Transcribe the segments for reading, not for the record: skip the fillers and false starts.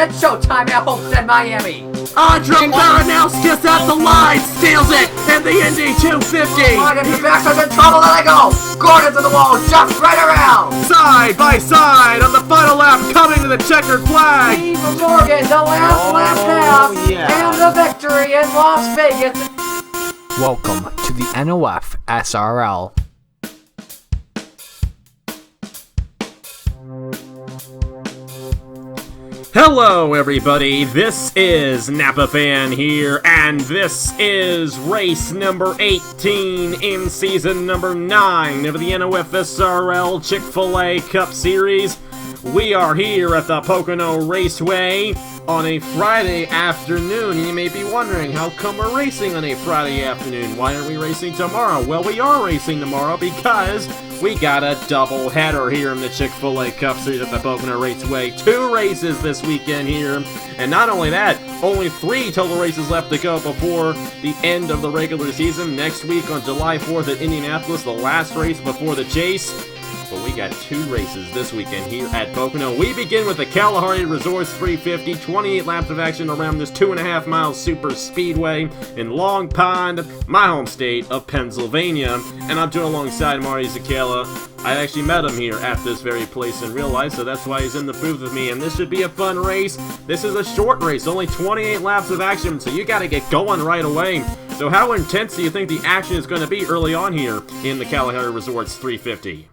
It's showtime at Homestead, Miami. Andre Baranowskis at the line, steals it in the Indy 250. Gordon to Baxter's in trouble, there they go. Gordon to the wall, jumps right around. Side by side on the final lap, coming to the checkered flag. Steve Morgan, the last lap pass, and the victory in Las Vegas. Welcome to the NOFSRL. Hello everybody, this is Napa Fan here, and this is race number 18 in season number 9 of the NOFSRL Chick-fil-A Cup Series. We are here at the Pocono Raceway on a Friday afternoon, and you may be wondering, how come we're racing on a Friday afternoon? Why aren't we racing tomorrow? Well, we are racing tomorrow because we got a double header here in the Chick-fil-A Cup Series at the Pocono Raceway. 2 races this weekend here, and not only that, only 3 total races left to go before the end of the regular season. Next week on July 4th at Indianapolis, the last race before the chase. But we got 2 races this weekend here at Pocono. We begin with the Kalahari Resorts 350, 28 laps of action around this 2.5-mile super speedway in Long Pond, my home state of Pennsylvania. And I'm doing alongside Marty Zakela. I actually met him here at this very place in real life, so that's why he's in the booth with me. And this should be a fun race. This is a short race, only 28 laps of action, so you gotta get going right away. So how intense do you think the action is going to be early on here in the Kalahari Resorts 350?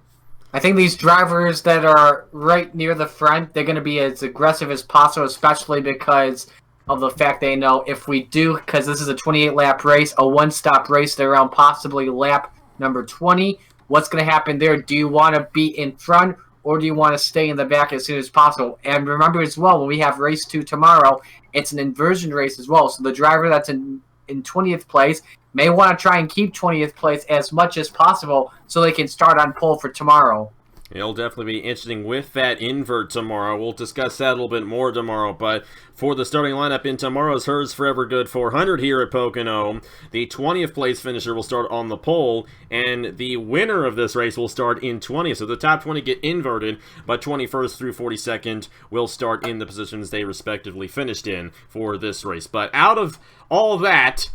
I think these drivers that are right near the front, they're going to be as aggressive as possible, especially because of the fact they know if we do, because this is a 28-lap race, a one-stop race, they're around possibly lap number 20. What's going to happen there? Do you want to be in front, or do you want to stay in the back as soon as possible? And remember as well, when we have race 2 tomorrow, it's an inversion race as well. So the driver that's in 20th place may want to try and keep 20th place as much as possible so they can start on pole for tomorrow. It'll definitely be interesting with that invert tomorrow. We'll discuss that a little bit more tomorrow, but for the starting lineup in tomorrow's Hers Forever Good 400 here at Pocono, the 20th place finisher will start on the pole, and the winner of this race will start in 20th. So the top 20 get inverted, but 21st through 42nd will start in the positions they respectively finished in for this race. But out of all of that,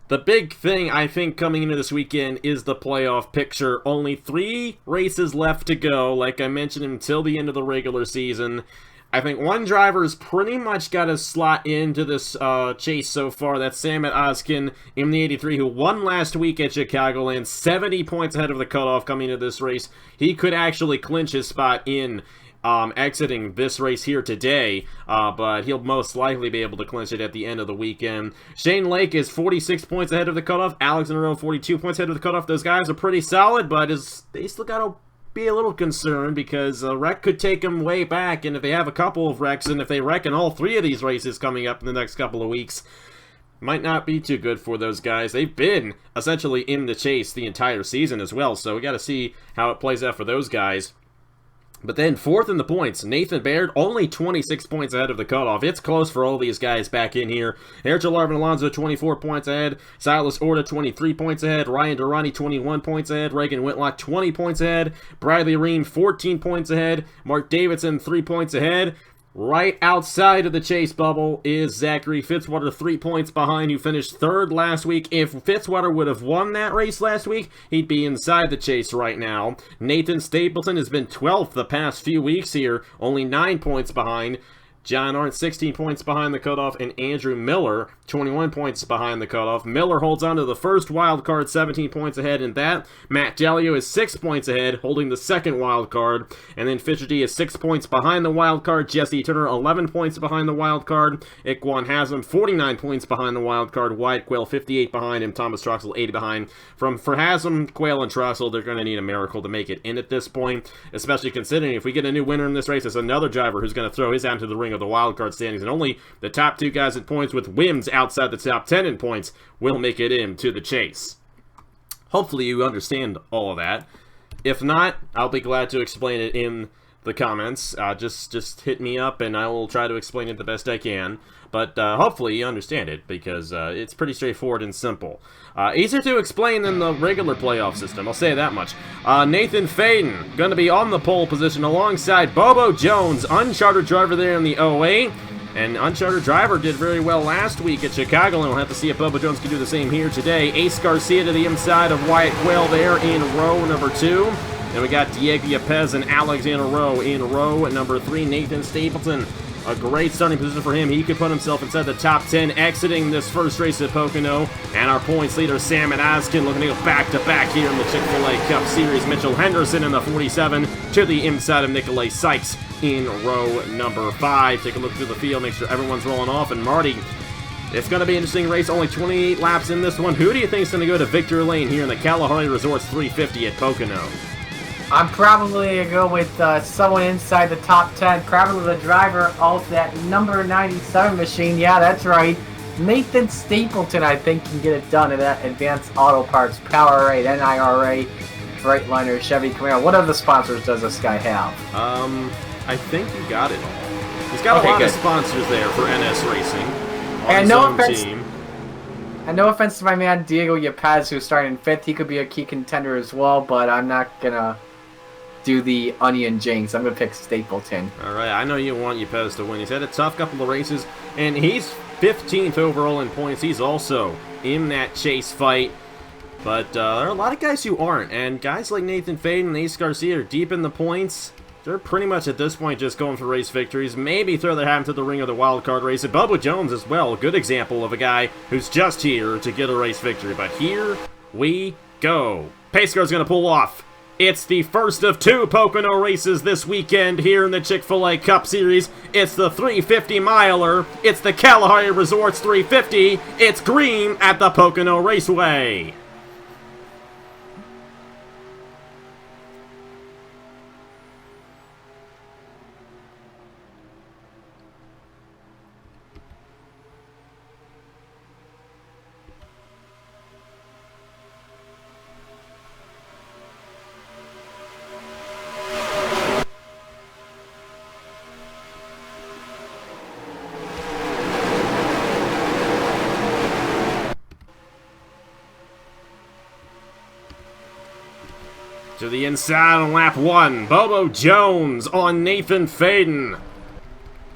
the big thing, I think, coming into this weekend is the playoff picture. Only 3 races left to go, like I mentioned, until the end of the regular season. I think one driver's pretty much got a slot into this chase so far. That's Samet Ozkin in the 83, who won last week at Chicagoland, 70 points ahead of the cutoff coming into this race. He could actually clinch his spot in exiting this race here today, but he'll most likely be able to clinch it at the end of the weekend. Shane Lake is 46 points ahead of the cutoff. Alex Monroe 42 points ahead of the cutoff. Those guys are pretty solid, but they still got to be a little concerned because a wreck could take them way back, and if they have a couple of wrecks, and if they wreck in all 3 of these races coming up in the next couple of weeks, might not be too good for those guys. They've been essentially in the chase the entire season as well, so we got to see how it plays out for those guys. But then 4th in the points, Nathan Baird, only 26 points ahead of the cutoff. It's close for all these guys back in here. Errol Arvin Alonso, 24 points ahead. Silas Orta, 23 points ahead. Ryan Durrani, 21 points ahead. Reagan Whitlock, 20 points ahead. Bradley Reen, 14 points ahead. Mark Davidson, 3 points ahead. Right outside of the chase bubble is Zachary Fitzwater, 3 points behind, who finished 3rd last week. If Fitzwater would have won that race last week, he'd be inside the chase right now. Nathan Stapleton has been 12th the past few weeks here, only 9 points behind. John Arndt, 16 points behind the cutoff, and Andrew Miller, 21 points behind the cutoff. Miller holds on to the first wild card, 17 points ahead in that. Matt Jalio is 6 points ahead, holding the second wild card. And then Fisher D is 6 points behind the wild card. Jesse Turner, 11 points behind the wild card. Iquan Haslam, 49 points behind the wild card. Wyatt Quayle, 58 behind him. Thomas Troxel, 80 behind. For Haslam, Quayle, and Troxel, they're going to need a miracle to make it in at this point, especially considering if we get a new winner in this race, it's another driver who's going to throw his hat into the ring of the wildcard standings, and only the top 2 guys in points with wins outside the top 10 in points will make it into the chase. Hopefully you understand all of that. If not, I'll be glad to explain it in the comments. Just hit me up and I will try to explain it the best I can. But hopefully you understand it, because it's pretty straightforward and simple. Easier to explain than the regular playoff system, I'll say that much. Nathan Faden, going to be on the pole position alongside Bobo Jones, uncharted driver there in the 08. And Uncharted Driver did very well last week at Chicago, and we'll have to see if Bubba Jones can do the same here today. Ace Garcia to the inside of Wyatt Quayle there in row number 2. And we got Diego Yepez and Alexander Rowe in row number 3. Nathan Stapleton, a great starting position for him. He could put himself inside the top 10 exiting this first race at Pocono. And our points leader, Sam and Oskin, looking to go back-to-back here in the Chick-fil-A Cup Series. Mitchell Henderson in the 47 to the inside of Nikolai Sykes in row number 5. Take a look through the field, make sure everyone's rolling off. And Marty, it's going to be an interesting race. Only 28 laps in this one. Who do you think is going to go to victory lane here in the Kalahari Resorts 350 at Pocono? I'm probably going to go with someone inside the top 10. Probably the driver of that number 97 machine. Yeah, that's right. Nathan Stapleton, I think, can get it done in that Advanced Auto Parts, Powerade, NIRA, Freightliner, Chevy Camaro. What other sponsors does this guy have? I think you got it all. He's got a lot of sponsors there for NS Racing. And no offense to my man Diego Yepez, who's starting in 5th. He could be a key contender as well, but I'm not going to do the onion jinx. I'm going to pick Stapleton. All right, I know you want Yepez to win. He's had a tough couple of races, and he's 15th overall in points. He's also in that chase fight. But there are a lot of guys who aren't, and guys like Nathan Faden and Ace Garcia are deep in the points. They're pretty much at this point just going for race victories. Maybe throw their hat into the ring of the wild card race. And Bubba Jones as well, a good example of a guy who's just here to get a race victory. But here we go. Pace car's going to pull off. It's the first of 2 Pocono races this weekend here in the Chick-fil-A Cup Series. It's the 350-miler. It's the Kalahari Resorts 350. It's green at the Pocono Raceway. To the inside on lap 1, Bobo Jones on Nathan Faden.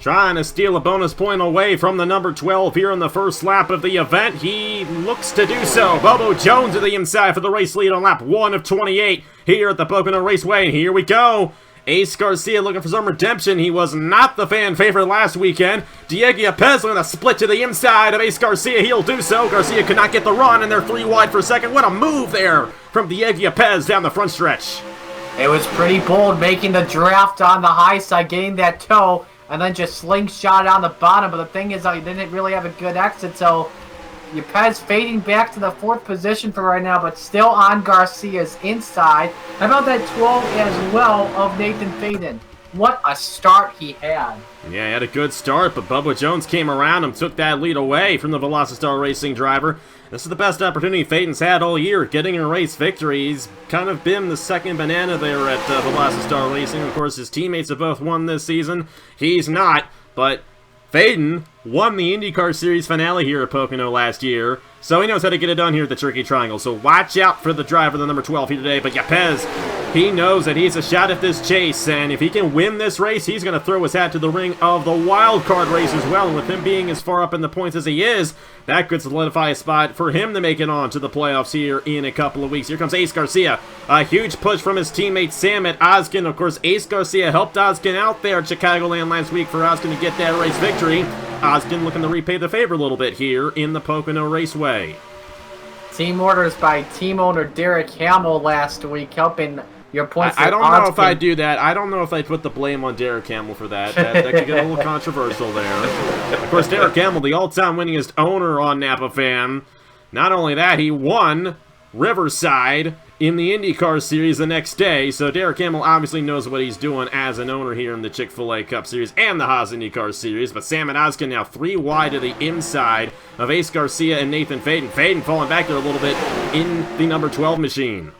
Trying to steal a bonus point away from the number 12 here in the first lap of the event. He looks to do so. Bobo Jones to the inside for the race lead on lap 1 of 28 here at the Pocono Raceway. Here we go. Ace Garcia looking for some redemption. He was not the fan favorite last weekend. Diego Yepez going to split to the inside of Ace Garcia. He'll do so. Garcia could not get the run, and they're 3 wide for second. What a move there from Diego Yepez down the front stretch. It was pretty bold, making the draft on the high side, getting that toe, and then just slingshot on the bottom. But the thing is, he didn't really have a good exit, so Yepez fading back to the 4th position for right now, but still on Garcia's inside. How about that 12 as well of Nathan Faden? What a start he had. Yeah, he had a good start, but Bubba Jones came around and took that lead away from the Velocitar Racing driver. This is the best opportunity Faden's had all year, getting a race victory. He's kind of been the second banana there at Velocitar Racing. Of course, his teammates have both won this season. He's not, but Faden won the IndyCar Series finale here at Pocono last year, so he knows how to get it done here at the Tricky Triangle. So watch out for the driver, the number 12 here today. But Yepez, he knows that he's a shot at this chase, and if he can win this race, he's going to throw his hat to the ring of the wild card race as well. And with him being as far up in the points as he is, that could solidify a spot for him to make it on to the playoffs here in a couple of weeks. Here comes Ace Garcia. A huge push from his teammate Sam at Oskin. Of course, Ace Garcia helped Oskin out there at Chicagoland last week for Oskin to get that race victory. Oskin looking to repay the favor a little bit here in the Pocono Raceway. Team orders by team owner Derek Hamill last week, helping your points. I don't know if I do that. I don't know if I put the blame on Derek Hamill for that. That could get a little controversial there. Of course, Derek Hamill, the all-time winningest owner on Napa Fan. Not only that, he won Riverside in the IndyCar Series the next day, so Derek Hamill obviously knows what he's doing as an owner here in the Chick-fil-A Cup Series and the Haas IndyCar Series. But Sam and Oskin now 3 wide to the inside of Ace Garcia and Nathan Faden. Faden falling back there a little bit in the number 12 machine.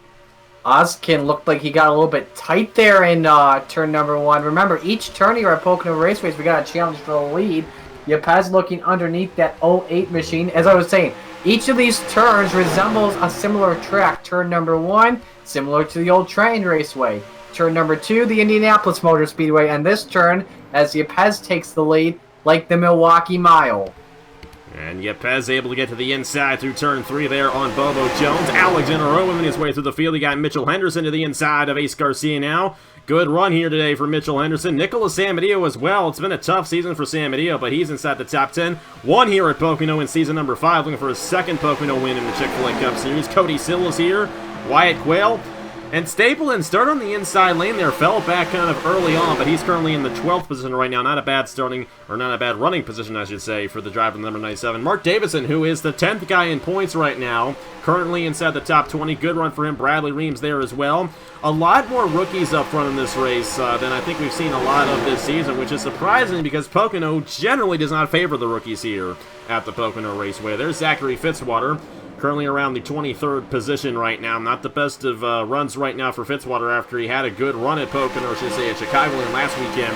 Oskin looked like he got a little bit tight there in turn number 1. Remember, each turn here at Pocono Raceways, we got a challenge for the lead. Yepez looking underneath that 08 machine. As I was saying, each of these turns resembles a similar track. Turn number 1, similar to the old Train Raceway. Turn number 2, the Indianapolis Motor Speedway. And this turn, as Yepez takes the lead, like the Milwaukee Mile. And Yepes able to get to the inside through turn 3 there on Bobo Jones. Alexander Rowan his way through the field. He got Mitchell Henderson to the inside of Ace Garcia now. Good run here today for Mitchell Henderson. Nicholas Samadillo as well. It's been a tough season for Samadillo, but he's inside the top 10. One here at Pocono in season number 5, looking for his second Pocono win in the Chick-fil-A Cup Series. Cody Silva's here. Wyatt Quayle. And Stapleton started on the inside lane there, fell back kind of early on, but he's currently in the 12th position right now. Not a bad starting, or not a bad running position, I should say, for the driver number 97. Mark Davidson, who is the 10th guy in points right now, currently inside the top 20. Good run for him. Bradley Reams there as well. A lot more rookies up front in this race than I think we've seen a lot of this season, which is surprising because Pocono generally does not favor the rookies here at the Pocono Raceway. There's Zachary Fitzwater, currently around the 23rd position right now. Not the best of runs right now for Fitzwater after he had a good run at Pocono, or should I say at Chicagoland last weekend.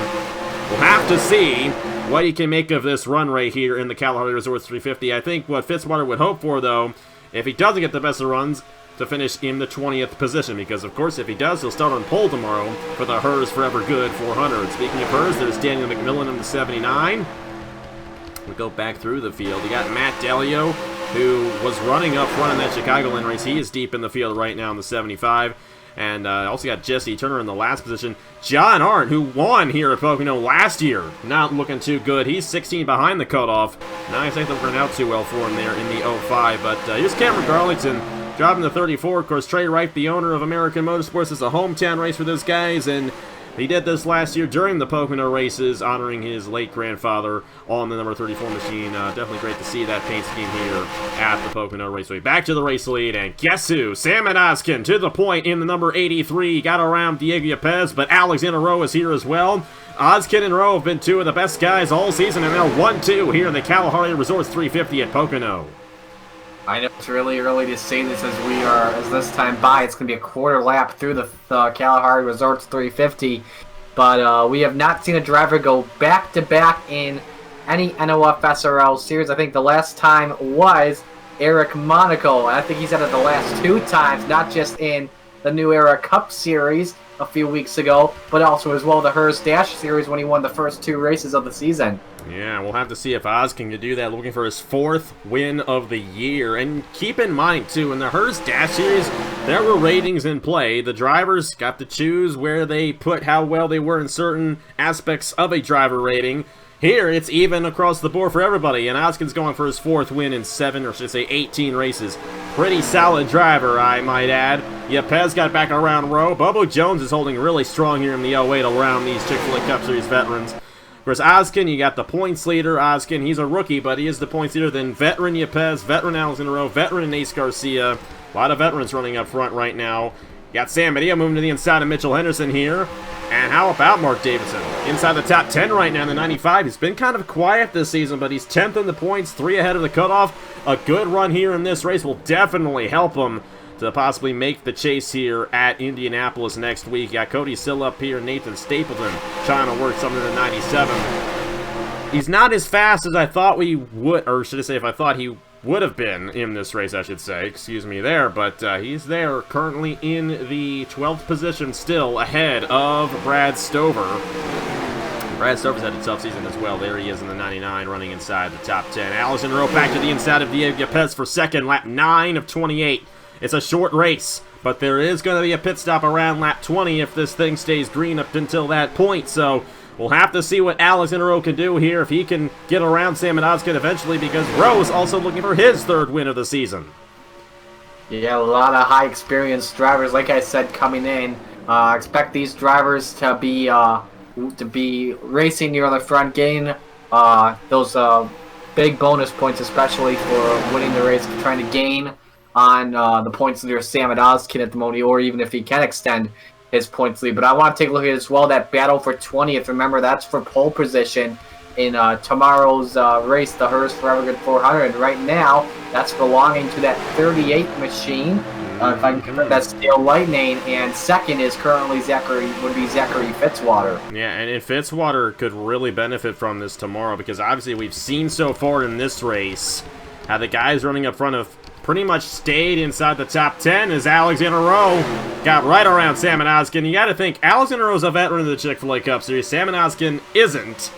We'll have to see what he can make of this run right here in the Kalahari Resorts 350. I think what Fitzwater would hope for, though, if he doesn't get the best of runs, to finish in the 20th position, because of course if he does, he'll start on pole tomorrow for the Hers Forever Good 400. Speaking of Hers, there's Daniel McMillan in the 79. We go back through the field. You got Matt Delio, who was running up front in that Chicagoland race. He is deep in the field right now in the 75. And also got Jesse Turner in the last position. John Arndt, who won here at Pocono last year, not looking too good. He's 16 behind the cutoff. Now I think they'll turn out too well for him there in the 05. But here's Cameron Garlington, driving the 34. Of course, Trey Wright, the owner of American Motorsports, is a hometown race for those guys, and he did this last year during the Pocono races, honoring his late grandfather on the number 34 machine. Definitely great to see that paint scheme here at the Pocono Raceway. Back to the race lead, and guess who? Salmon Oskin to the point in the number 83. Got around Diego Yepes, but Alexander Rowe is here as well. Oskin and Rowe have been two of the best guys all season, and they're 1-2 here in the Kalahari Resorts 350 at Pocono. I know it's really early to say this as this time by. It's going to be a quarter lap through the Kalahari Resorts 350. But we have not seen a driver go back-to-back in any NOFSRL series. I think the last time was Eric Monaco. I think he's had it the last 2 times, not just in the New Era Cup Series a few weeks ago, but also as well the Hers Dash Series when he won the first 2 races of the season. Yeah, we'll have to see if Oskin can do that, looking for his 4th win of the year. And keep in mind, too, in the Hers Dash Series, there were ratings in play. The drivers got to choose where they put how well they were in certain aspects of a driver rating. Here, it's even across the board for everybody, and Oskin's going for his 4th win in 7, or should I say 18 races. Pretty solid driver, I might add. Yepes got back around Rowe. Bobo Jones is holding really strong here in the 08 around these Chick-fil-A Cup Series veterans. Of course, Oskin, you got the points leader, Oskin. He's a rookie, but he is the points leader. Then veteran Yepes, veteran Alexander Rowe, veteran Ace Garcia. A lot of veterans running up front right now. You got Sam Medea moving to the inside of Mitchell Henderson here. And how about Mark Davidson? Inside the top 10 right now in the 95. He's been kind of quiet this season, but he's 10th in the points, 3 ahead of the cutoff. A good run here in this race will definitely help him to possibly make the chase here at Indianapolis next week. You got Cody Sill up here, Nathan Stapleton trying to work something in the 97. He's not as fast as I thought we would, or should I say if I thought he would have been in this race, I should say. Excuse me there, but he's there currently in the 12th position still ahead of Brad Stover. Brad Stover's had a tough season as well. There he is in the 99 running inside the top 10. Alexander Rowe back to the inside of Diego Yepes for second, lap 9 of 28. It's a short race, but there is going to be a pit stop around lap 20 if this thing stays green up until that point, so we'll have to see what Alexander Rowe can do here, if he can get around Salmon Oskin eventually, because Rowe's also looking for his 3rd win of the season. Yeah, a lot of high-experienced drivers, like I said, coming in. Expect these drivers to be racing near the front, getting those big bonus points, especially for winning the race, trying to gain on the points leader Salmon Oskin at the moment, or even if he can extend his points lead. But I want to take a look at as well that battle for 20th. Remember, that's for pole position in tomorrow's race, the Hers Forever Good 400. Right now, that's belonging to that 38 machine. If I can confirm, that's Steel Lightning, and second is currently Zachary Fitzwater. Yeah, and Fitzwater could really benefit from this tomorrow, because obviously we've seen so far in this race how the guys running up front have pretty much stayed inside the top 10 as Alexander Rowe got right around Salmon Oskin. You got to think, Alexander Rowe's a veteran of the Chick-fil-A Cup Series. Salmon Oskin isn't.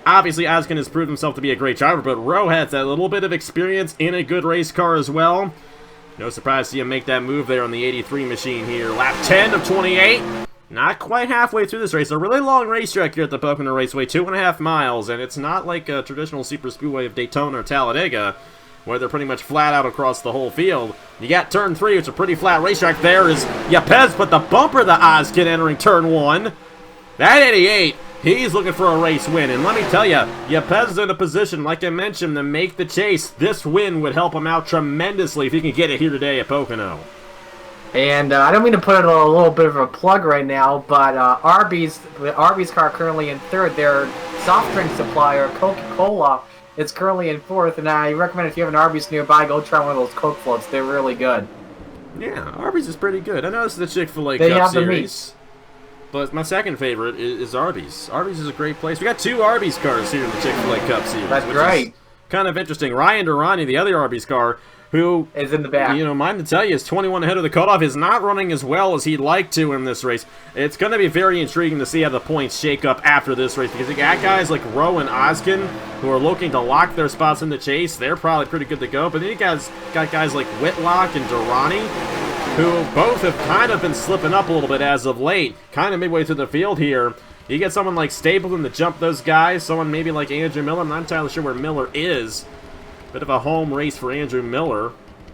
Obviously, Ozkin has proved himself to be a great driver, but Rowe has that little bit of experience in a good race car as well. No surprise to see him make that move there on the 83 machine here. Lap 10 of 28. Not quite halfway through this race. A really long racetrack here at the Pocono Raceway, 2.5 miles, and it's not like a traditional super speedway of Daytona or Talladega, where they're pretty much flat out across the whole field. You got turn 3, it's a pretty flat racetrack. There is Yepes, but the bumper the Ozkin entering turn 1. That 88, he's looking for a race win, and let me tell you, Yepes is in a position, like I mentioned, to make the chase. This win would help him out tremendously if he can get it here today at Pocono. And I don't mean to put a little bit of a plug right now, but the Arby's car currently in third. Their soft drink supplier, Coca-Cola, is currently in fourth. And I recommend if you have an Arby's nearby, go try one of those Coke floats. They're really good. Yeah, Arby's is pretty good. I know it's the Chick-fil-A They Cup have Series, but my second favorite is Arby's. Arby's is a great place. We got 2 Arby's cars here in the Chick-fil-A Cup Series. That's right. Kind of interesting. Ryan Durrani, the other Arby's car, who is in the back. You know, mind to tell you, is 21 ahead of the cutoff, is not running as well as he'd like to in this race. It's going to be very intriguing to see how the points shake up after this race, because you got guys like Rowe and Ozkin who are looking to lock their spots in the chase. They're probably pretty good to go, but then you got guys like Whitlock and Durrani, who both have kind of been slipping up a little bit as of late, kind of midway through the field here. You get someone like Stapleton to jump those guys, someone maybe like Andrew Miller. I'm not entirely sure where Miller is. Bit of a home race for Andrew Miller.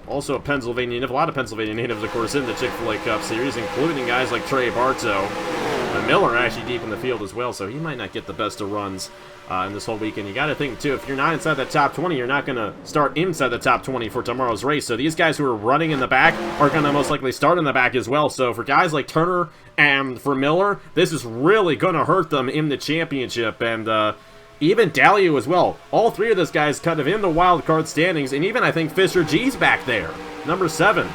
Also a Pennsylvania native. A lot of Pennsylvania natives, of course, in the Chick-fil-A Cup Series, including guys like Trey Bartow. And Miller actually deep in the field as well, so he might not get the best of runs in this whole weekend. You got to think, too, if you're not inside that top 20, you're not going to start inside the top 20 for tomorrow's race. So these guys who are running in the back are going to most likely start in the back as well. So for guys like Turner and for Miller, this is really going to hurt them in the championship. And even Dalio as well. All 3 of those guys kind of in the wild card standings, and even I think Fisher G's back there, number 7.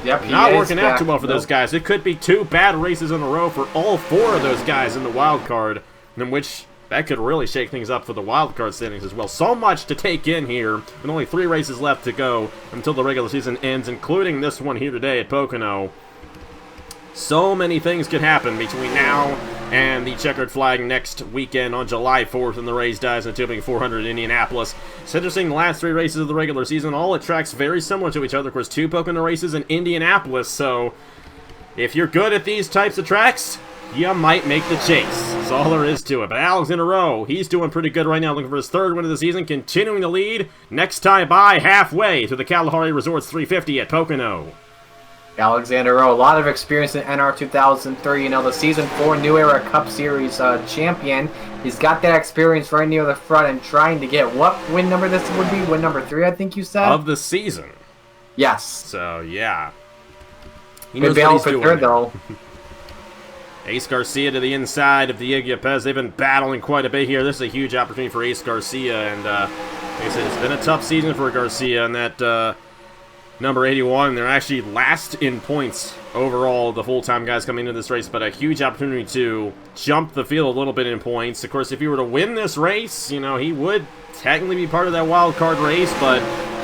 Yep, not working out too well for those guys. It could be 2 bad races in a row for all 4 of those guys in the wild card, in which that could really shake things up for the wild card standings as well. So much to take in here, with only 3 races left to go until the regular season ends, including this one here today at Pocono. So many things could happen between now and the checkered flag next weekend on July 4th in the Raised Dives and Tubing 400 in Indianapolis. It's interesting, the last 3 races of the regular season, all at tracks very similar to each other. Of course, 2 Pocono races in Indianapolis, so if you're good at these types of tracks, you might make the chase. That's all there is to it. But Alexander Rowe, he's doing pretty good right now, looking for his 3rd win of the season, continuing to lead. Next time by halfway to the Kalahari Resorts 350 at Pocono. Alexander Rowe, a lot of experience in NR 2003, you know, the Season 4 New Era Cup Series champion. He's got that experience right near the front and trying to get, what win number this would be? Win number 3, I think you said? Of the season. Yes. So, yeah. He knows what he's doing, though. Ace Garcia to the inside of the Yepes. They've been battling quite a bit here. This is a huge opportunity for Ace Garcia, and like I said, it's been a tough season for Garcia on that number 81. They're actually last in points overall, the full-time guys coming into this race, but a huge opportunity to jump the field a little bit in points. Of course, if he were to win this race, you know, he would technically be part of that wild card race, but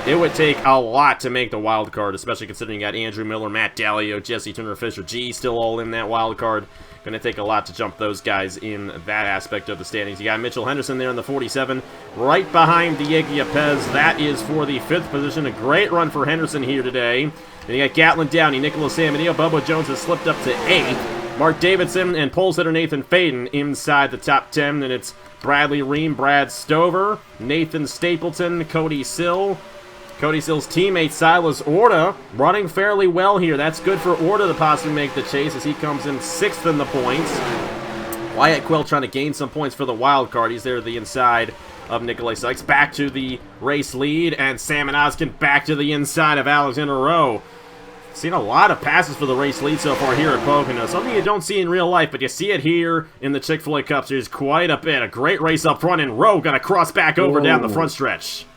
it would take a lot to make the wild card, especially considering you got Andrew Miller, Matt Dalio, Jesse Turner, Fisher G still all in that wild card. Going to take a lot to jump those guys in that aspect of the standings. You got Mitchell Henderson there in the 47, right behind the Yepes. That is for the 5th position. A great run for Henderson here today. Then you got Gatlin Downey, Nicholas Samanio, Bubba Jones has slipped up to 8th. Mark Davidson and pole sitter Nathan Faden inside the top 10. Then it's Bradley Ream, Brad Stover, Nathan Stapleton, Cody Sill. Cody Sill's teammate Silas Orta running fairly well here. That's good for Orta to possibly make the chase as he comes in 6th in the points. Wyatt Quill trying to gain some points for the wild card. He's there to the inside of Nikolai Sykes. Back to the race lead, and Sam and Oskin back to the inside of Alexander Rowe. Seen a lot of passes for the race lead so far here at Pocono. Something you don't see in real life, but you see it here in the Chick-fil-A Cup Series quite a bit. A great race up front, and Rowe gonna cross back over down the front stretch.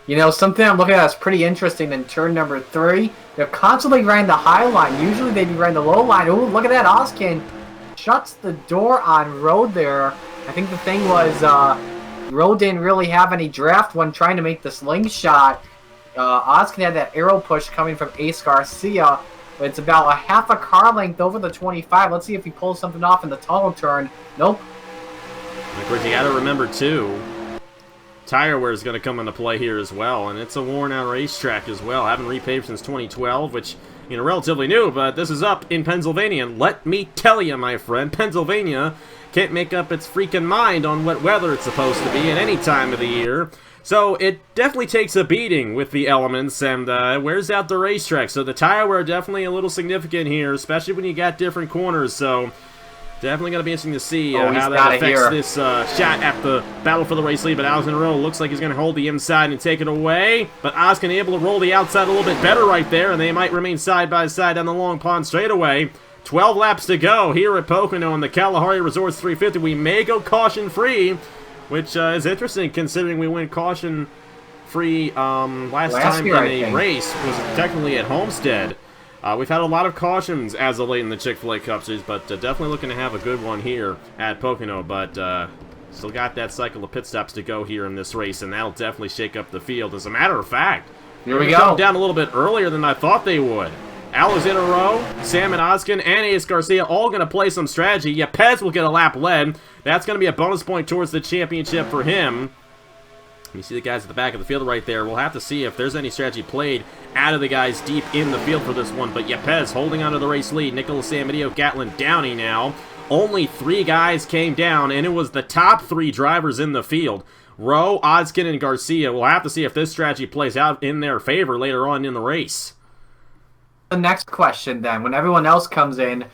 You know, something I'm looking at that's pretty interesting in turn number 3. They're constantly running the high line. Usually they'd be running the low line. Ooh, look at that. Oskin shuts the door on Rowe there. I think the thing was Rowe didn't really have any draft when trying to make the slingshot. Oskin had that arrow push coming from Ace Garcia. But it's about a half a car length over the 25. Let's see if he pulls something off in the tunnel turn. Nope. Of course, you got to remember, too, tire wear is going to come into play here as well, and it's a worn-out racetrack as well. Haven't repaved since 2012, which, you know, relatively new, but this is up in Pennsylvania, and let me tell you, my friend, Pennsylvania can't make up its freaking mind on what weather it's supposed to be at any time of the year. So it definitely takes a beating with the elements and wears out the racetrack. So the tire wear definitely a little significant here, especially when you got different corners. So definitely going to be interesting to see how that affects this shot at the battle for the race lead. But Alexander Rowe looks like he's going to hold the inside and take it away. But Ozkin able to roll the outside a little bit better right there, and they might remain side by side down the long pond straightaway. 12 laps to go here at Pocono in the Kalahari Resorts 350. We may go caution-free, which is interesting considering we went caution-free last time year, in a race. Was technically at Homestead. We've had a lot of cautions as of late in the Chick-fil-A Cup Series, but definitely looking to have a good one here at Pocono. But still got that cycle of pit stops to go here in this race, and that'll definitely shake up the field. As a matter of fact, here we go. Come down a little bit earlier than I thought they would. Alexander Rowe, Sam and Ozkin, and Ace Garcia all going to play some strategy. Yepez will get a lap led. That's going to be a bonus point towards the championship for him. You see the guys at the back of the field right there. We'll have to see if there's any strategy played out of the guys deep in the field for this one. But Yepez holding onto the race lead. Nicholas Samadeo, Gatlin Downey now. Only 3 guys came down, and it was the top 3 drivers in the field. Rowe, Ozkin, and Garcia. We'll have to see if this strategy plays out in their favor later on in the race. The next question then, when everyone else comes in,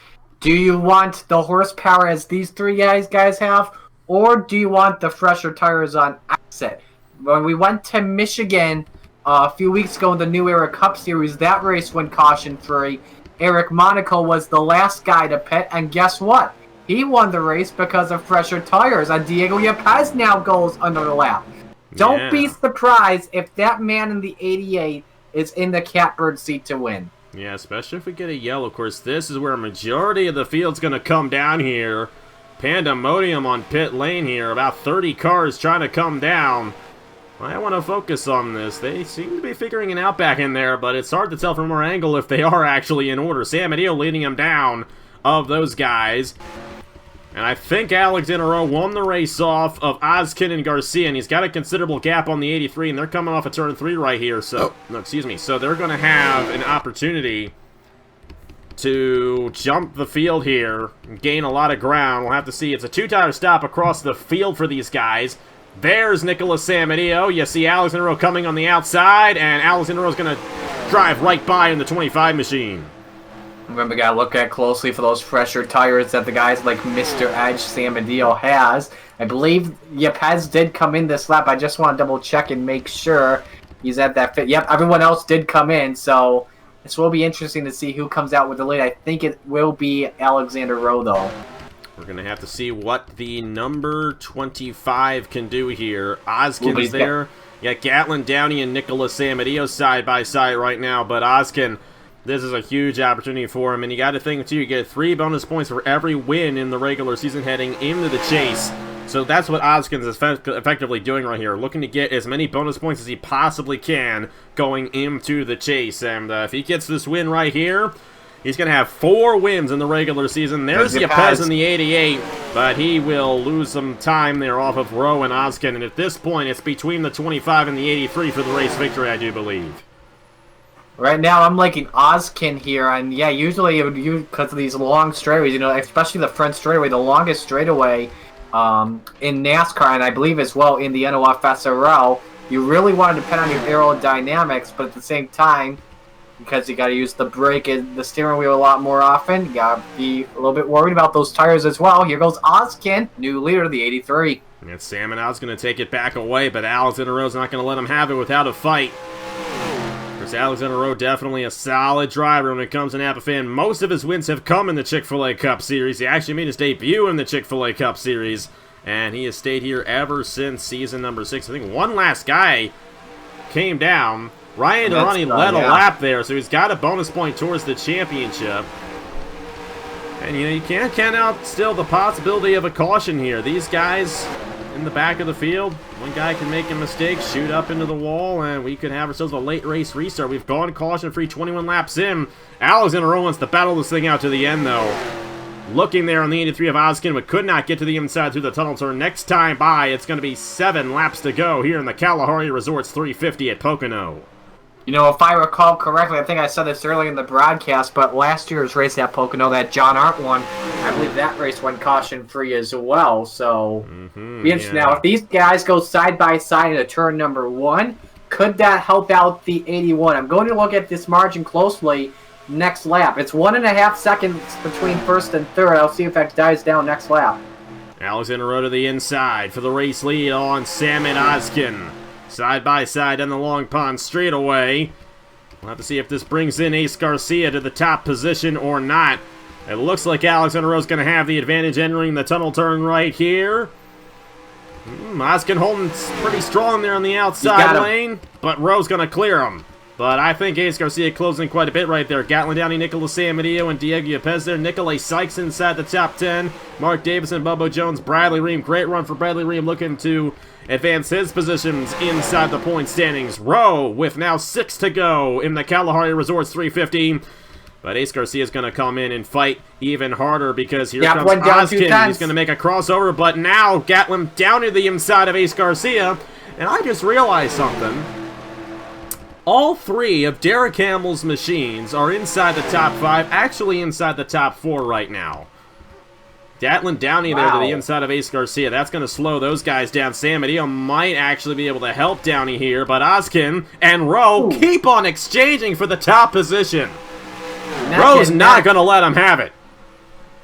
do you want the horsepower as these 3 guys have, or do you want the fresher tires on exit? When we went to Michigan a few weeks ago in the New Era Cup Series, that race went caution-free. Eric Monaco was the last guy to pit, and guess what? He won the race because of fresher tires, and Diego Yepez now goes under the lap. Don't be surprised if that man in the 88 is in the catbird seat to win. Yeah, especially if we get a yellow. Of course, this is where a majority of the field's going to come down here. Pandemonium on pit lane here. About 30 cars trying to come down. I want to focus on this. They seem to be figuring it out back in there, but it's hard to tell from our angle if they are actually in order. Sam Adeo leading them down of those guys. And I think Alexander Rowe won the race off of Ozkin and Garcia, and he's got a considerable gap on the 83, and they're coming off of turn 3 right here. So, no, excuse me. So they're going to have an opportunity to jump the field here and gain a lot of ground. We'll have to see. It's a 2-tire stop across the field for these guys. There's Nicholas Samadeo. You see Alexander Rowe coming on the outside, and Alexander Rowe's going to drive right by in the 25 machine. Remember, gotta look at closely for those fresher tires that the guys like Mr. Edge Samadeo has. I believe Yepez did come in this lap. I just want to double check and make sure he's at that fit. Yep, everyone else did come in, so this will be interesting to see who comes out with the lead. I think it will be Alexander Rowe, though. We're going to have to see what the number 25 can do here. Ozkin's there. Yeah, Gatlin Downey and Nicholas Samadeo side by side right now, but Ozkin, this is a huge opportunity for him, and you got to think, too, you get 3 bonus points for every win in the regular season heading into the chase. So that's what Ozkin is effectively doing right here, looking to get as many bonus points as he possibly can going into the chase. And if he gets this win right here, he's going to have 4 wins in the regular season. There's Yepez in the 88, but he will lose some time there off of Rowe and Ozkin. And at this point, it's between the 25 and the 83 for the race victory, I do believe. Right now, I'm liking Ozkin here, and yeah, usually it would be because of these long straightaways, you know, especially the front straightaway, the longest straightaway in NASCAR, and I believe as well in the NOFSRL. You really want to depend on your aerodynamics, but at the same time, because you got to use the brake and the steering wheel a lot more often, you got to be a little bit worried about those tires as well. Here goes Ozkin, new leader of the 83. And Sam and Al's going to take it back away, but Alexander Rowe's not going to let him have it without a fight. Alexander Rowe definitely a solid driver when it comes to Napa fan. Most of his wins have come in the Chick-fil-A Cup Series. He actually made his debut in the Chick-fil-A Cup Series, and he has stayed here ever since season number 6. I think one last guy came down. Ryan Durrani led a lap there, so he's got a bonus point towards the championship. And, you know, you can't count out still the possibility of a caution here. These guys in the back of the field, one guy can make a mistake, shoot up into the wall, and we could have ourselves a late race restart. We've gone caution-free 21 laps in. Alexander Rowe wants to battle this thing out to the end, though. looking there on the 83 of Oskin, but could not get to the inside through the tunnel turn. Next time by, it's going to be 7 laps to go here in the Kalahari Resorts 350 at Pocono. You know, if I recall correctly, I think I said this earlier in the broadcast, but last year's race at Pocono, that John Arndt won, I believe that race went caution-free as well, so be interesting. Now, if these guys go side-by-side into turn number 1, could that help out the 81? I'm going to look at this margin closely next lap. It's 1.5 seconds between first and third. I'll see if that dies down next lap. Alexander Rowe to the inside for the race lead on Salmon Oskin. Side by side on the Long Pond straightaway. We'll have to see if this brings in Ace Garcia to the top position or not. It looks like Alexander Rowe's going to have the advantage entering the tunnel turn right here. Oskin holding pretty strong there on the outside lane, but Rowe's going to clear him. But I think Ace Garcia closing quite a bit right there. Gatlin Downey, Nicolas Samadillo, and Diego Yepes there. Nicolay Sykes inside the top 10. Mark Davison, Bubba Jones, Bradley Ream. Great run for Bradley Ream, looking to advance his positions inside the point standings. Rowe with now 6 to go in the Kalahari Resorts 350. But Ace Garcia is going to come in and fight even harder because here comes Oskin. He's going to make a crossover, but now Gatlin down to the inside of Ace Garcia. And I just realized something. All 3 of Derek Hamill's machines are inside the top 5, actually inside the top 4 right now. Gatlin Downey there to the inside of Ace Garcia. That's going to slow those guys down. Samadillo might actually be able to help Downey here, but Oskin and Rowe keep on exchanging for the top position. Rowe's not going to let him have it.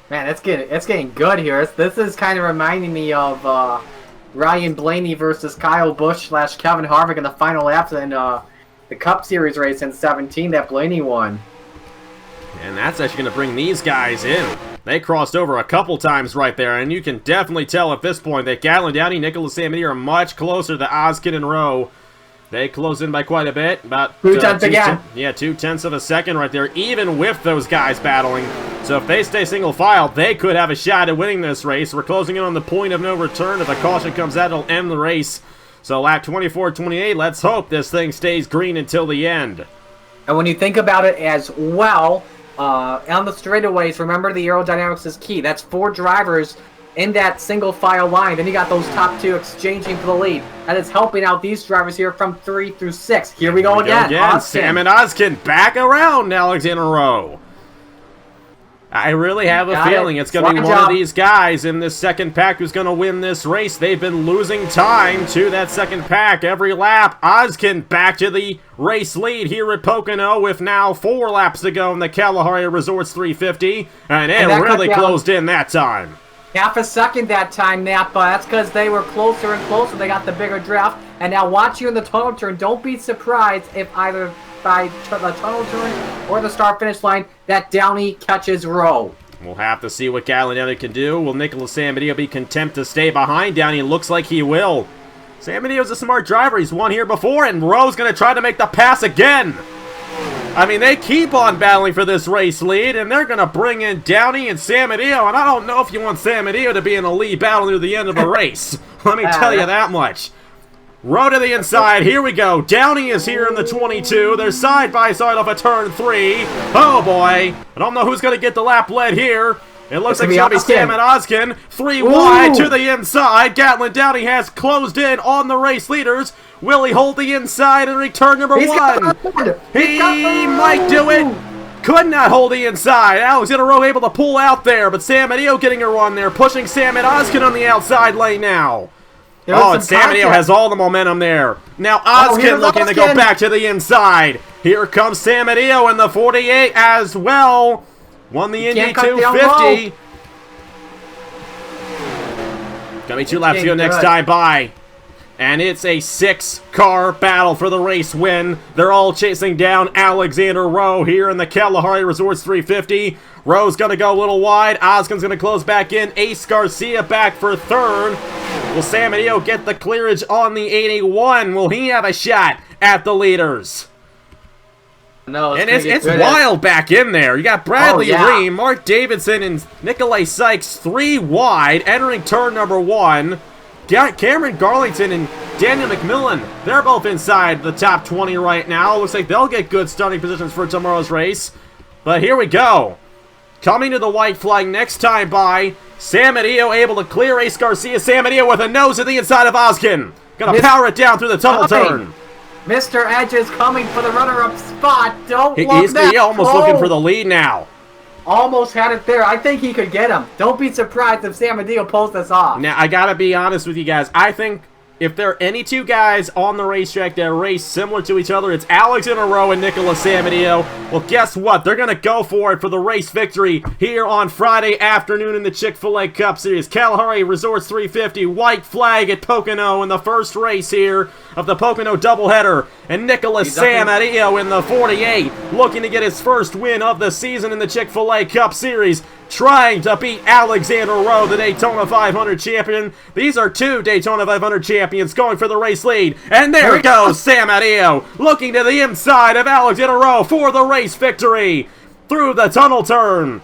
Man, it's getting good here. This is kind of reminding me of Ryan Blaney versus Kyle Busch / Kevin Harvick in the final laps in the Cup Series race in 17 that Blaney won. And that's actually going to bring these guys in. They crossed over a couple times right there, and you can definitely tell at this point that Gatlin Downey, Nicolas Samadillo are much closer to Oskin and Rowe. They close in by quite a bit, about 2/10 again. 2/10 of a second right there, even with those guys battling. So if they stay single file, they could have a shot at winning this race. We're closing in on the point of no return. If a caution comes out, it'll end the race. So lap 24-28, let's hope this thing stays green until the end. And when you think about it as well, on the straightaways, remember the aerodynamics is key. That's 4 drivers in that single file line. Then you got those top 2 exchanging for the lead. That is helping out these drivers here from 3 through 6. Here we go again. Sam and Oskin back around Alexander Rowe. I really have a feeling it's going to be one of these guys in this second pack who's going to win this race. They've been losing time to that second pack every lap. Oskin back to the race lead here at Pocono with now 4 laps to go in the Kalahari Resorts 350. And it really closed in that time. Half a second that time, Napa. That's because they were closer and closer. They got the bigger draft. And now watch you in the tunnel turn. Don't be surprised if either by the tunnel turn or the start-finish line that Downey catches Rowe. We'll have to see what Gatlin Downey can do. Will Nicolas Samadillo be content to stay behind Downey? Looks like he will. Samadillo's a smart driver. He's won here before, and Rowe's going to try to make the pass again. I mean, they keep on battling for this race lead, and they're going to bring in Downey and Samadillo, and I don't know if you want Samadillo to be in a lead battle near the end of a race. Let me tell you that much. Rowe to the inside. Here we go. Downey is here in the 22. They're side by side off a turn 3. Oh boy. I don't know who's going to get the lap lead here. It looks like it's going to be Sam and Oskin. 3 wide to the inside. Gatlin Downey has closed in on the race leaders. Will he hold the inside in return number 1? He might do it. Could not hold the inside. Alexander Rowe able to pull out there, but Samadillo getting a run there, pushing Sam and Oskin on the outside lane now. And Samadillo has all the momentum there. Now Oskin looking to go back to the inside. Here comes Samadillo in the 48 as well. Won the Indy 250. Gonna be 2 laps to go next time by. And it's a 6-car battle for the race win. They're all chasing down Alexander Rowe here in the Kalahari Resorts 350. Rowe's going to go a little wide. Oskin's going to close back in. Ace Garcia back for 3rd. Will Samadillo get the clearage on the 81? Will he have a shot at the leaders? No, it's wild back in there. You got Bradley Ream, Mark Davidson, and Nicolay Sykes 3 wide, entering turn number 1. Cameron Garlington and Daniel McMillan, they're both inside the top 20 right now. Looks like they'll get good starting positions for tomorrow's race. But here we go. Coming to the white flag next time by Sam Adillo, able to clear Ace Garcia. Sam Adillo with a nose at the inside of Oskin. Gonna power it down through the tunnel turn. Mr. Edge is coming for the runner-up spot. Don't look He's almost looking for the lead now. Almost had it there. I think he could get him. Don't be surprised if Sam Adillo pulls this off. Now, I gotta be honest with you guys. I think if there are any two guys on the racetrack that race similar to each other, it's Alex in a row and Nicholas Sam Adillo. Well, guess what? They're going to go for it for the race victory here on Friday afternoon in the Chick-fil-A Cup Series. Kalahari Resorts 350, white flag at Pocono in the first race here of the Pocono doubleheader. And Nicholas Sam Adillo in the 48, looking to get his first win of the season in the Chick-fil-A Cup Series, trying to beat Alexander Rowe, the Daytona 500 champion. These are two Daytona 500 champions going for the race lead. And there goes Sam Adillo, looking to the inside of Alexander Rowe for the race victory through the tunnel turn.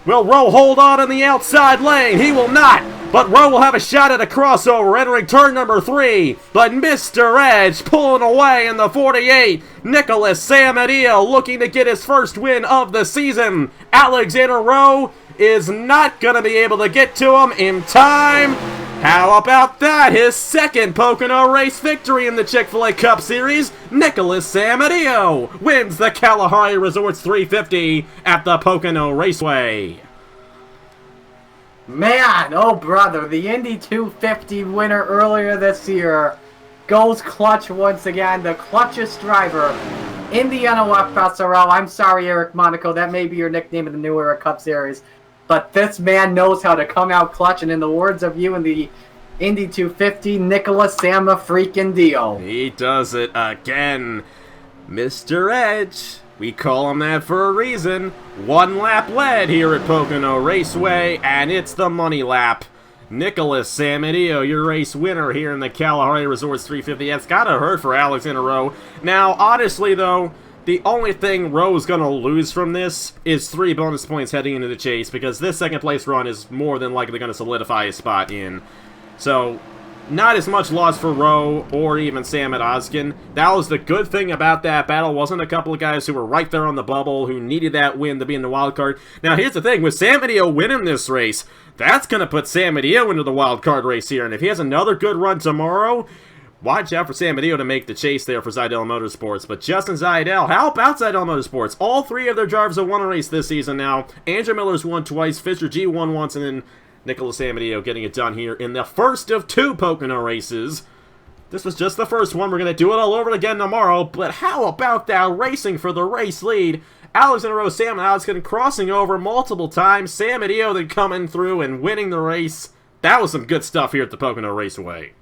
Will Rowe hold on in the outside lane? He will not. But Rowe will have a shot at a crossover entering turn number 3. But Mr. Edge pulling away in the 48. Nicholas Sam Adillo looking to get his first win of the season. Alexander Rowe is not going to be able to get to him in time. How about that? His second Pocono race victory in the Chick-fil-A Cup Series. Nicholas Sam Adillo wins the Kalahari Resorts 350 at the Pocono Raceway. Man, oh brother, the Indy 250 winner earlier this year goes clutch once again. The clutchest driver in the NOFSRL. I'm sorry, Eric Monaco, that may be your nickname in the New Era Cup Series. But this man knows how to come out clutch, and in the words of you in the Indy 250, Nicholas Sam freaking Dio. He does it again. Mr. Edge. We call him that for a reason. One lap led here at Pocono Raceway, and it's the money lap. Nicholas Sam Adillo, your race winner here in the Kalahari Resorts 350. It's gotta hurt for Alex in a row. Now, honestly though, the only thing Rowe's going to lose from this is 3 bonus points heading into the chase, because this second place run is more than likely going to solidify his spot in. So, not as much loss for Rowe or even Sam at Oskin. That was the good thing about that battle. Wasn't a couple of guys who were right there on the bubble who needed that win to be in the wild card. Now, here's the thing. With Sam Adillo winning this race, that's going to put Sam Adillo into the wild card race here. And if he has another good run tomorrow, watch out for Sam Adillo to make the chase there for Zidell Motorsports. But Justin Zidell, how about Zidell Motorsports? All 3 of their drivers have won a race this season now. Andrew Miller's won twice, Fisher G won once, and then Nicholas Sam Adillo getting it done here in the first of 2 Pocono races. This was just the first one. We're going to do it all over again tomorrow. But how about that racing for the race lead? Alexander Rowe, Sam Oskin crossing over multiple times. Sam Adillo then coming through and winning the race. That was some good stuff here at the Pocono Raceway.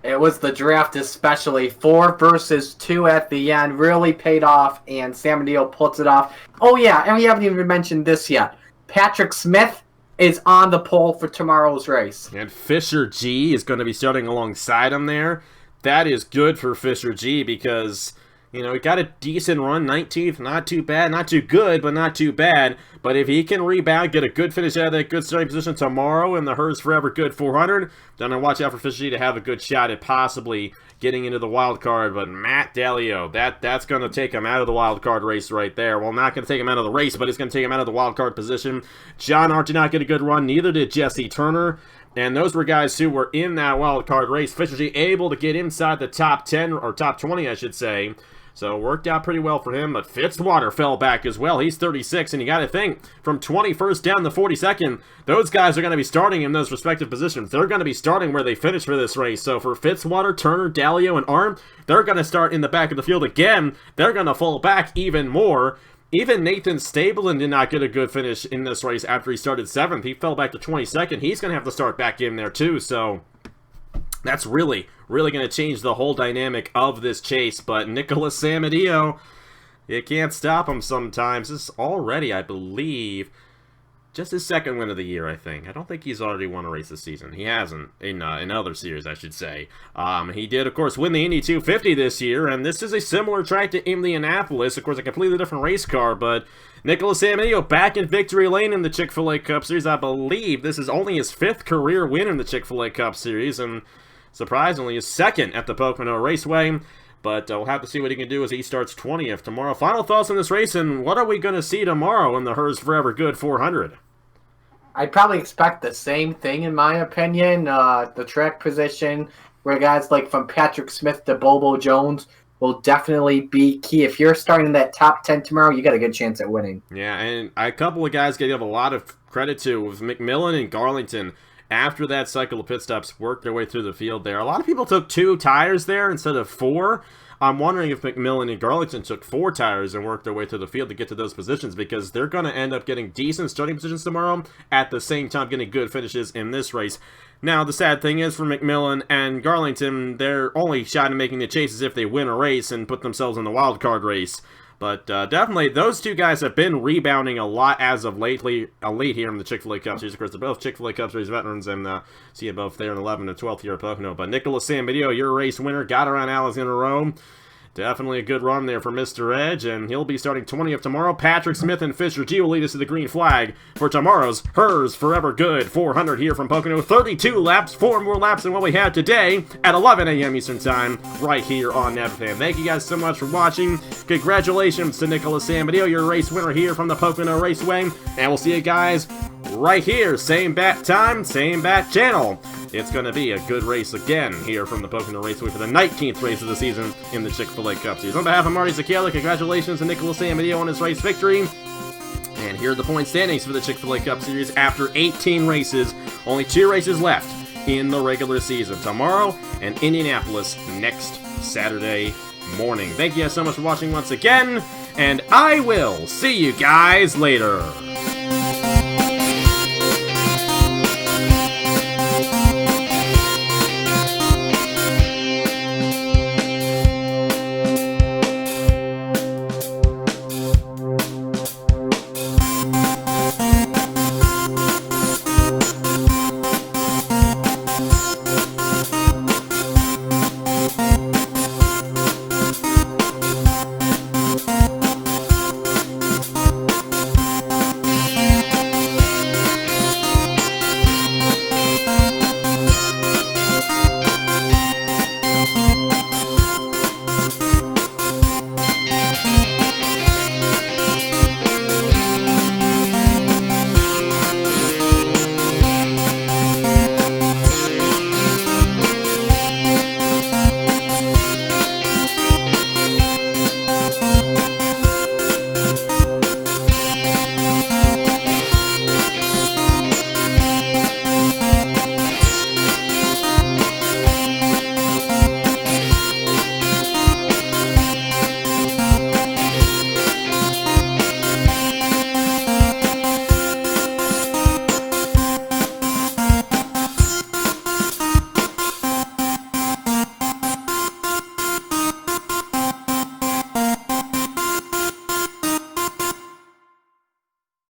It was the draft especially. 4 versus 2 at the end. Really paid off, and Sam Adillo puts it off. Oh yeah, and we haven't even mentioned this yet. Patrick Smith is on the pole for tomorrow's race. And Fisher G is going to be starting alongside him there. That is good for Fisher G because, you know, he got a decent run, 19th, not too bad, not too good, but not too bad. But if he can rebound, get a good finish out of that good starting position tomorrow in the Hers Forever Good 400, then I watch out for Fisher G to have a good shot at possibly getting into the wild card. But Matt Dalio, that's going to take him out of the wild card race right there. Well, not going to take him out of the race, but it's going to take him out of the wild card position. John Hart did not get a good run, neither did Jesse Turner. And those were guys who were in that wild card race. Fisher G able to get inside the top 10, or top 20, I should say. So it worked out pretty well for him, but Fitzwater fell back as well. He's 36, and you got to think, from 21st down to 42nd, those guys are going to be starting in those respective positions. They're going to be starting where they finish for this race. So for Fitzwater, Turner, Dalio, and Arm, they're going to start in the back of the field again. They're going to fall back even more. Even Nathan Stablein did not get a good finish in this race after he started 7th. He fell back to 22nd. He's going to have to start back in there too, so that's really going to change the whole dynamic of this chase. But Nicholas Sam Adillo, you can't stop him sometimes. This is already, I believe, just his 2nd win of the year, I think. I don't think he's already won a race this season. He hasn't, in other series, I should say. He did, of course, win the Indy 250 this year, and this is a similar track to Indianapolis. Of course, a completely different race car, but Nicholas Sam Adillo back in victory lane in the Chick-fil-A Cup Series. I believe this is only his 5th career win in the Chick-fil-A Cup Series, and surprisingly, his 2nd at the Pocono Raceway. But we'll have to see what he can do as he starts 20th tomorrow. Final thoughts on this race, and what are we going to see tomorrow in the Hers Forever Good 400? I'd probably expect the same thing, in my opinion. The track position, where guys like from Patrick Smith to Bobo Jones will definitely be key. If you're starting that top 10 tomorrow, you got a good chance at winning. Yeah, and a couple of guys give a lot of credit to with McMillan and Garlington. After that cycle of pit stops, worked their way through the field there. A lot of people took 2 tires there instead of 4. I'm wondering if McMillan and Garlington took 4 tires and worked their way through the field to get to those positions, because they're going to end up getting decent starting positions tomorrow, at the same time getting good finishes in this race. Now, the sad thing is for McMillan and Garlington, they're only shot at making the chases if they win a race and put themselves in the wild card race. But definitely, those 2 guys have been rebounding a lot as of late here in the Chick-fil-A Cup Series. Of course, they're both Chick-fil-A Cup Series veterans, and see you both there in 11th and 12th here at Pocono. But Nicholas Sambidio, your race winner, got around Alex in a row. Definitely a good run there for Mr. Edge, and he'll be starting 20th tomorrow. Patrick Smith and Fisher G will lead us to the green flag for tomorrow's Hers Forever Good 400 here from Pocono. 32 laps, 4 more laps than what we had today at 11 a.m. Eastern Time, right here on NAVFan. Thank you guys so much for watching. Congratulations to Nicholas Sambidio, your race winner here from the Pocono Raceway, and we'll see you guys right here. Same bat time, same bat channel. It's going to be a good race again here from the Pocono Raceway for the 19th race of the season in the Chick-fil-A Cup Series. On behalf of Marty Zakela, congratulations to Nicholas Sambidio on his race victory. And here are the point standings for the Chick-fil-A Cup Series after 18 races. Only 2 races left in the regular season. Tomorrow and Indianapolis next Saturday morning. Thank you guys so much for watching once again, and I will see you guys later.